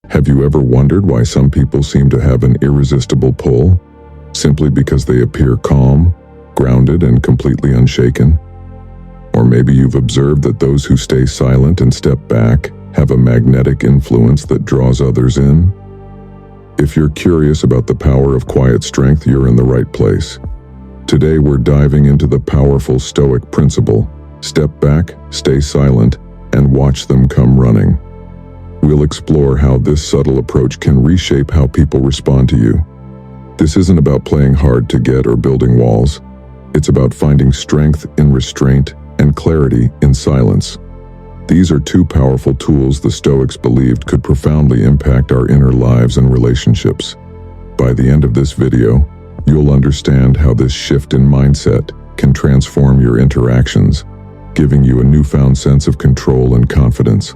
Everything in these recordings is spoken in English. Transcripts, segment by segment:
Have you ever wondered why some people seem to have an irresistible pull, simply because they appear calm, grounded, and completely unshaken? Or maybe you've observed that those who stay silent and step back have a magnetic influence that draws others in? If you're curious about the power of quiet strength, you're in the right place. Today we're diving into the powerful Stoic principle: step back, stay silent, and watch them come running. We'll explore how this subtle approach can reshape how people respond to you. This isn't about playing hard to get or building walls. It's about finding strength in restraint and clarity in silence. These are two powerful tools the Stoics believed could profoundly impact our inner lives and relationships. By the end of this video, you'll understand how this shift in mindset can transform your interactions, giving you a newfound sense of control and confidence.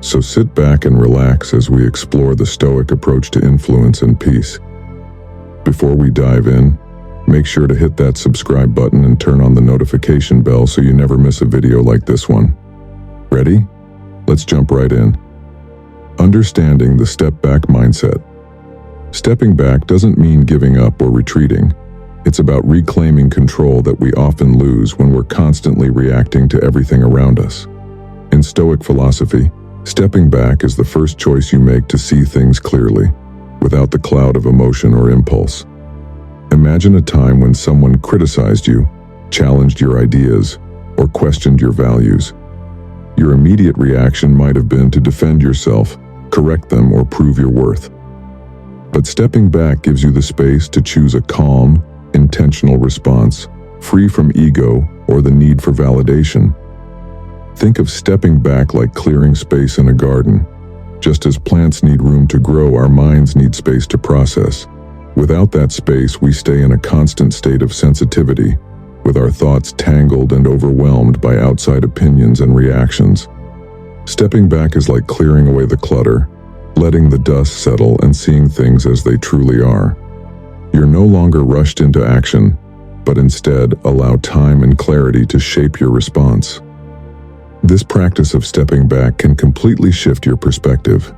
So sit back and relax as we explore the Stoic approach to influence and peace. Before we dive in, make sure to hit that subscribe button and turn on the notification bell so you never miss a video like this one. Ready? Let's jump right in. Understanding the step-back mindset. Stepping back doesn't mean giving up or retreating. It's about reclaiming control that we often lose when we're constantly reacting to everything around us. In Stoic philosophy, stepping back is the first choice you make to see things clearly, without the cloud of emotion or impulse. Imagine a time when someone criticized you, challenged your ideas, or questioned your values. Your immediate reaction might have been to defend yourself, correct them, or prove your worth. But stepping back gives you the space to choose a calm, intentional response, free from ego or the need for validation. Think of stepping back like clearing space in a garden. Just as plants need room to grow, our minds need space to process. Without that space, we stay in a constant state of sensitivity, with our thoughts tangled and overwhelmed by outside opinions and reactions. Stepping back is like clearing away the clutter, letting the dust settle and seeing things as they truly are. You're no longer rushed into action, but instead allow time and clarity to shape your response. This practice of stepping back can completely shift your perspective.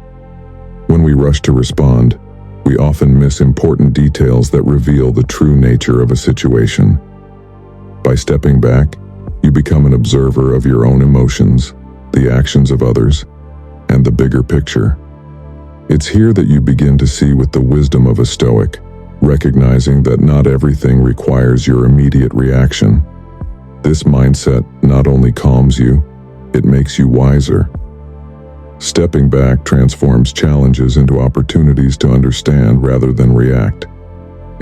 When we rush to respond, we often miss important details that reveal the true nature of a situation. By stepping back, you become an observer of your own emotions, the actions of others, and the bigger picture. It's here that you begin to see with the wisdom of a Stoic, recognizing that not everything requires your immediate reaction. This mindset not only calms you, it makes you wiser. Stepping back transforms challenges into opportunities to understand rather than react.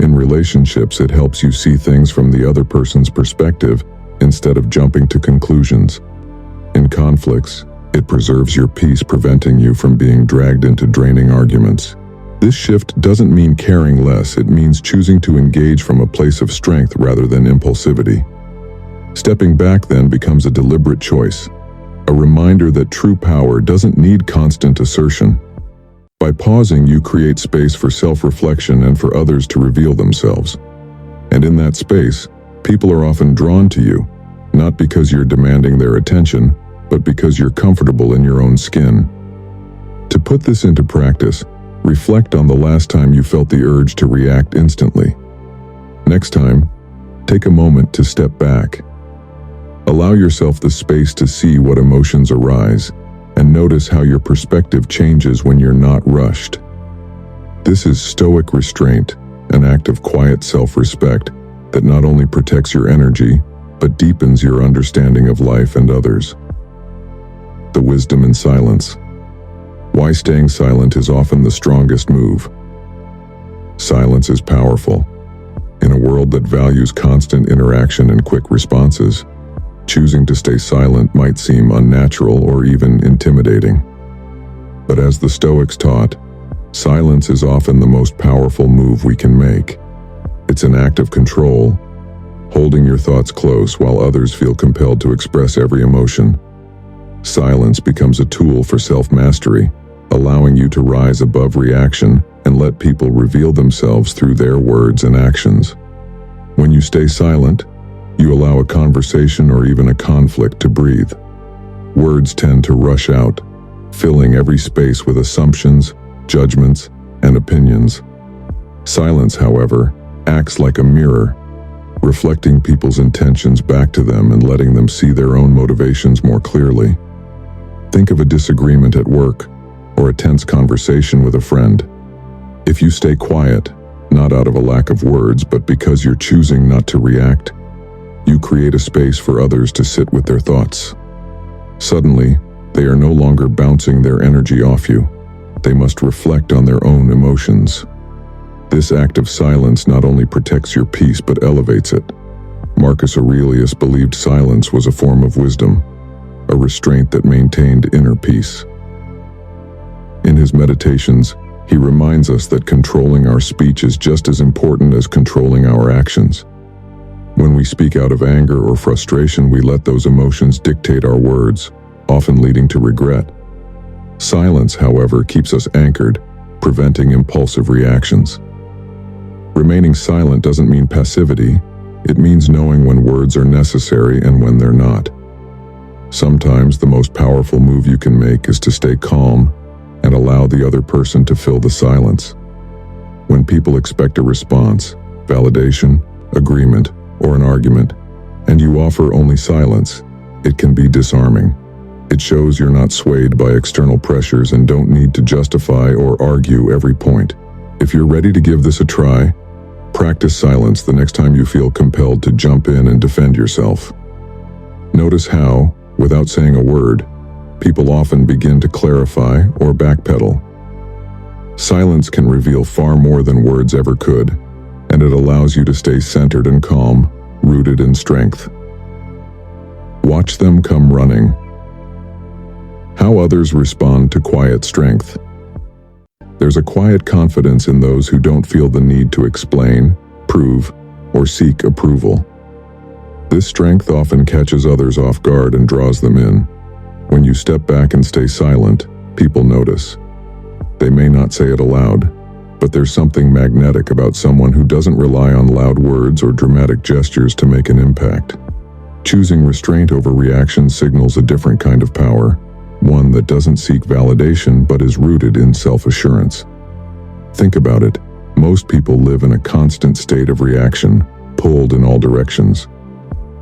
In relationships, it helps you see things from the other person's perspective instead of jumping to conclusions. In conflicts, it preserves your peace, preventing you from being dragged into draining arguments. This shift doesn't mean caring less, it means choosing to engage from a place of strength rather than impulsivity. Stepping back then becomes a deliberate choice, a reminder that true power doesn't need constant assertion. By pausing, you create space for self-reflection and for others to reveal themselves. And in that space, people are often drawn to you, not because you're demanding their attention, but because you're comfortable in your own skin. To put this into practice, reflect on the last time you felt the urge to react instantly. Next time, take a moment to step back. Allow yourself the space to see what emotions arise, and notice how your perspective changes when you're not rushed. This is Stoic restraint, an act of quiet self-respect that not only protects your energy, but deepens your understanding of life and others. The wisdom in silence. Why staying silent is often the strongest move. Silence is powerful. In a world that values constant interaction and quick responses, choosing to stay silent might seem unnatural or even intimidating. But as the Stoics taught, silence is often the most powerful move we can make. It's an act of control, holding your thoughts close while others feel compelled to express every emotion. Silence becomes a tool for self-mastery, allowing you to rise above reaction and let people reveal themselves through their words and actions. When you stay silent, you allow a conversation or even a conflict to breathe. Words tend to rush out, filling every space with assumptions, judgments, and opinions. Silence, however, acts like a mirror, reflecting people's intentions back to them and letting them see their own motivations more clearly. Think of a disagreement at work or a tense conversation with a friend. If you stay quiet, not out of a lack of words, but because you're choosing not to react, you create a space for others to sit with their thoughts. Suddenly, they are no longer bouncing their energy off you. They must reflect on their own emotions. This act of silence not only protects your peace but elevates it. Marcus Aurelius believed silence was a form of wisdom, a restraint that maintained inner peace. In his meditations, he reminds us that controlling our speech is just as important as controlling our actions. When we speak out of anger or frustration, we let those emotions dictate our words, often leading to regret. Silence, however, keeps us anchored, preventing impulsive reactions. Remaining silent doesn't mean passivity. It means knowing when words are necessary and when they're not. Sometimes the most powerful move you can make is to stay calm and allow the other person to fill the silence. When people expect a response, validation, agreement, or an argument, and you offer only silence, it can be disarming. It shows you're not swayed by external pressures and don't need to justify or argue every point. If you're ready to give this a try, practice silence the next time you feel compelled to jump in and defend yourself. Notice how, without saying a word, people often begin to clarify or backpedal. Silence can reveal far more than words ever could, and it allows you to stay centered and calm, rooted in strength. Watch them come running. How others respond to quiet strength. There's a quiet confidence in those who don't feel the need to explain, prove, or seek approval. This strength often catches others off guard and draws them in. When you step back and stay silent, people notice. They may not say it aloud, but there's something magnetic about someone who doesn't rely on loud words or dramatic gestures to make an impact. Choosing restraint over reaction signals a different kind of power, one that doesn't seek validation but is rooted in self-assurance. Think about it. Most people live in a constant state of reaction, pulled in all directions.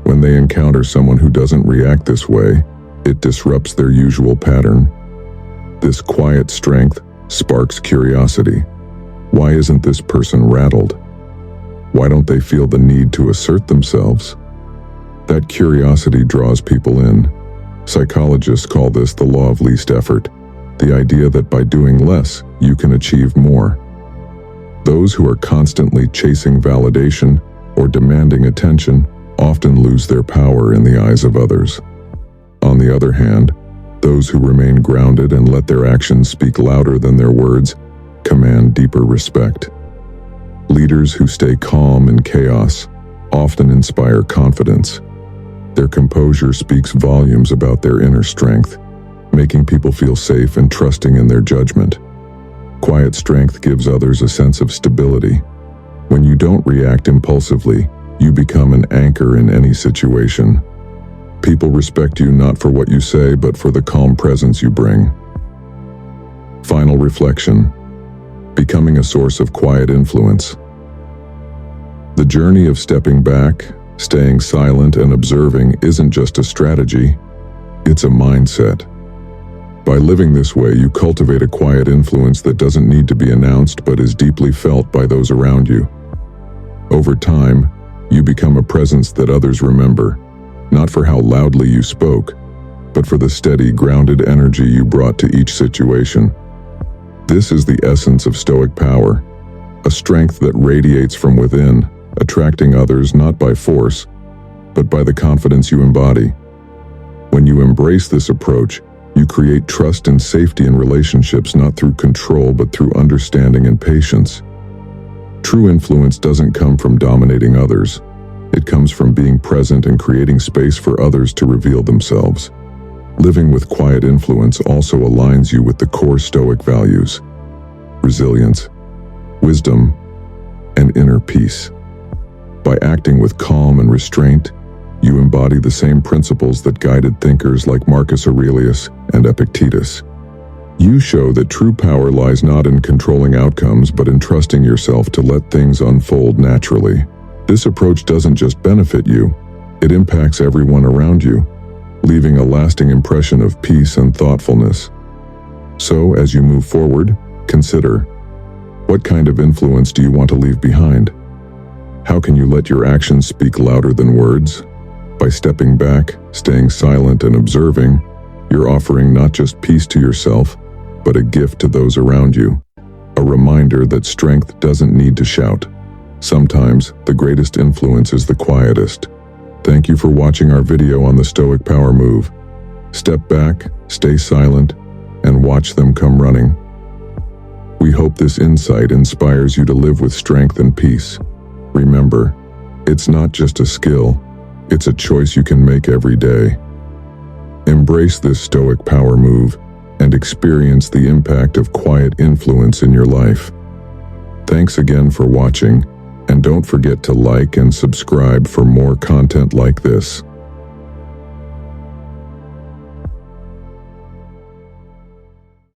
When they encounter someone who doesn't react this way, it disrupts their usual pattern. This quiet strength sparks curiosity. Why isn't this person rattled? Why don't they feel the need to assert themselves? That curiosity draws people in. Psychologists call this the law of least effort, the idea that by doing less, you can achieve more. Those who are constantly chasing validation or demanding attention often lose their power in the eyes of others. On the other hand, those who remain grounded and let their actions speak louder than their words command deeper respect. Leaders who stay calm in chaos often inspire confidence. Their composure speaks volumes about their inner strength, making people feel safe and trusting in their judgment. Quiet strength gives others a sense of stability. When you don't react impulsively, you become an anchor in any situation. People respect you not for what you say, but for the calm presence you bring. Final reflection. Becoming a source of quiet influence. The journey of stepping back, staying silent, and observing isn't just a strategy, it's a mindset. By living this way, you cultivate a quiet influence that doesn't need to be announced but is deeply felt by those around you. Over time, you become a presence that others remember, not for how loudly you spoke, but for the steady, grounded energy you brought to each situation. This is the essence of Stoic power, a strength that radiates from within, attracting others not by force, but by the confidence you embody. When you embrace this approach, you create trust and safety in relationships not through control but through understanding and patience. True influence doesn't come from dominating others. It comes from being present and creating space for others to reveal themselves. Living with quiet influence also aligns you with the core Stoic values: resilience, wisdom, and inner peace. By acting with calm and restraint, you embody the same principles that guided thinkers like Marcus Aurelius and Epictetus. You show that true power lies not in controlling outcomes but in trusting yourself to let things unfold naturally. This approach doesn't just benefit you, it impacts everyone around you, leaving a lasting impression of peace and thoughtfulness. So, as you move forward, consider, what kind of influence do you want to leave behind? How can you let your actions speak louder than words? By stepping back, staying silent, and observing, you're offering not just peace to yourself, but a gift to those around you. A reminder that strength doesn't need to shout. Sometimes, the greatest influence is the quietest. Thank you for watching our video on the Stoic Power Move. Step back, stay silent, and watch them come running. We hope this insight inspires you to live with strength and peace. Remember, it's not just a skill, it's a choice you can make every day. Embrace this Stoic power move and experience the impact of quiet influence in your life. Thanks again for watching, and don't forget to like and subscribe for more content like this.